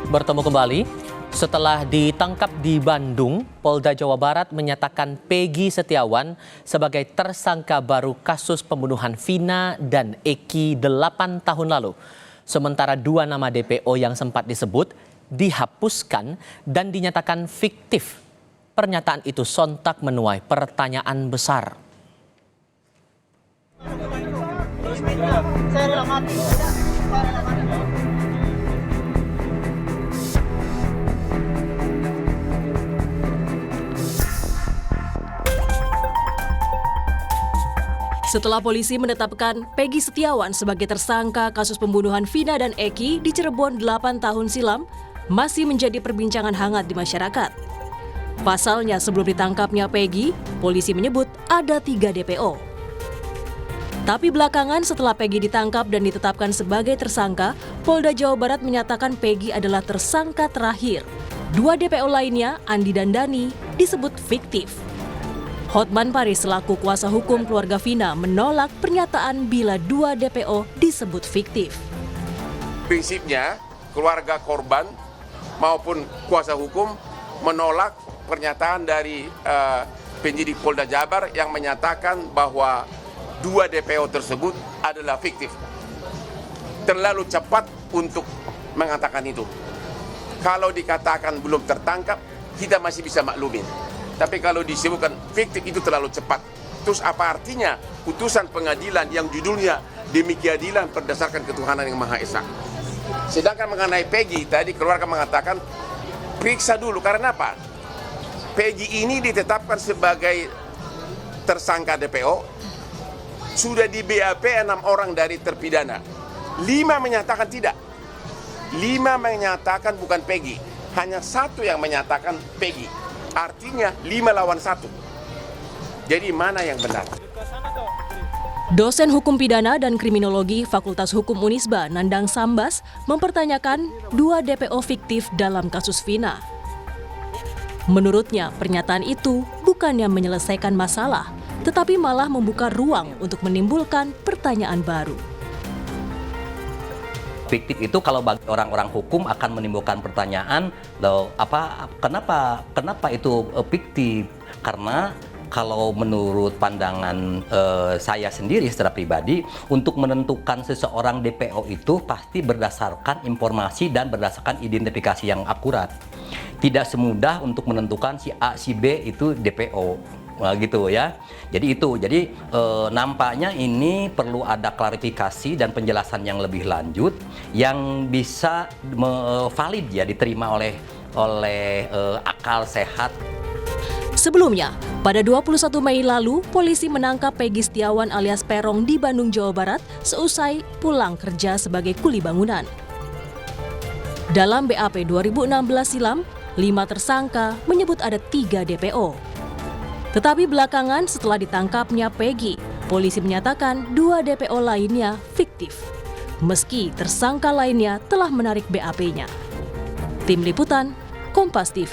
Bertemu kembali. Setelah ditangkap di Bandung, Polda Jawa Barat menyatakan Peggy Setiawan sebagai tersangka baru kasus pembunuhan Vina dan Eki 8 tahun lalu. Sementara 2 nama DPO yang sempat disebut dihapuskan dan dinyatakan fiktif. Pernyataan itu sontak menuai pertanyaan besar. Setelah polisi menetapkan Peggy Setiawan sebagai tersangka kasus pembunuhan Vina dan Eki di Cirebon 8 tahun silam, masih menjadi perbincangan hangat di masyarakat. Pasalnya sebelum ditangkapnya Peggy, polisi menyebut ada 3 DPO. Tapi belakangan setelah Peggy ditangkap dan ditetapkan sebagai tersangka, Polda Jawa Barat menyatakan Peggy adalah tersangka terakhir. 2 DPO lainnya, Andi dan Dani, disebut fiktif. Hotman Paris selaku kuasa hukum keluarga Vina menolak pernyataan bila 2 DPO disebut fiktif. Prinsipnya, keluarga korban maupun kuasa hukum menolak pernyataan dari penyidik Polda Jabar yang menyatakan bahwa 2 DPO tersebut adalah fiktif. Terlalu cepat untuk mengatakan itu. Kalau dikatakan belum tertangkap, kita masih bisa maklumin. Tapi kalau disebutkan fiktif itu terlalu cepat. Terus apa artinya putusan pengadilan yang judulnya demi keadilan berdasarkan ketuhanan yang Maha Esa. Sedangkan mengenai Peggy, tadi keluarga mengatakan periksa dulu. Karena apa? Peggy ini ditetapkan sebagai tersangka DPO. Sudah di BAP 6 orang dari terpidana. 5 menyatakan tidak. 5 menyatakan bukan Peggy. Hanya 1 yang menyatakan Peggy. Artinya 5 lawan 1. Jadi mana yang benar? Dosen Hukum Pidana dan Kriminologi Fakultas Hukum Unisba, Nandang Sambas, mempertanyakan 2 DPO fiktif dalam kasus Vina. Menurutnya, pernyataan itu bukannya menyelesaikan masalah, tetapi malah membuka ruang untuk menimbulkan pertanyaan baru. Fiktif itu kalau bagi orang-orang hukum akan menimbulkan pertanyaan, loh kenapa itu fiktif? Karena kalau menurut pandangan saya sendiri secara pribadi, untuk menentukan seseorang DPO itu pasti berdasarkan informasi dan berdasarkan identifikasi yang akurat. Tidak semudah untuk menentukan si A, si B itu DPO. Nah, gitu ya. Jadi nampaknya ini perlu ada klarifikasi dan penjelasan yang lebih lanjut yang bisa valid ya diterima oleh akal sehat. Sebelumnya, pada 21 Mei lalu, polisi menangkap Peggy Setiawan alias Perong di Bandung, Jawa Barat seusai pulang kerja sebagai kuli bangunan. Dalam BAP 2016 silam, 5 tersangka menyebut ada 3 DPO. Tetapi belakangan setelah ditangkapnya Peggy, polisi menyatakan 2 DPO lainnya fiktif. Meski tersangka lainnya telah menarik BAP-nya. Tim Liputan, Kompas TV.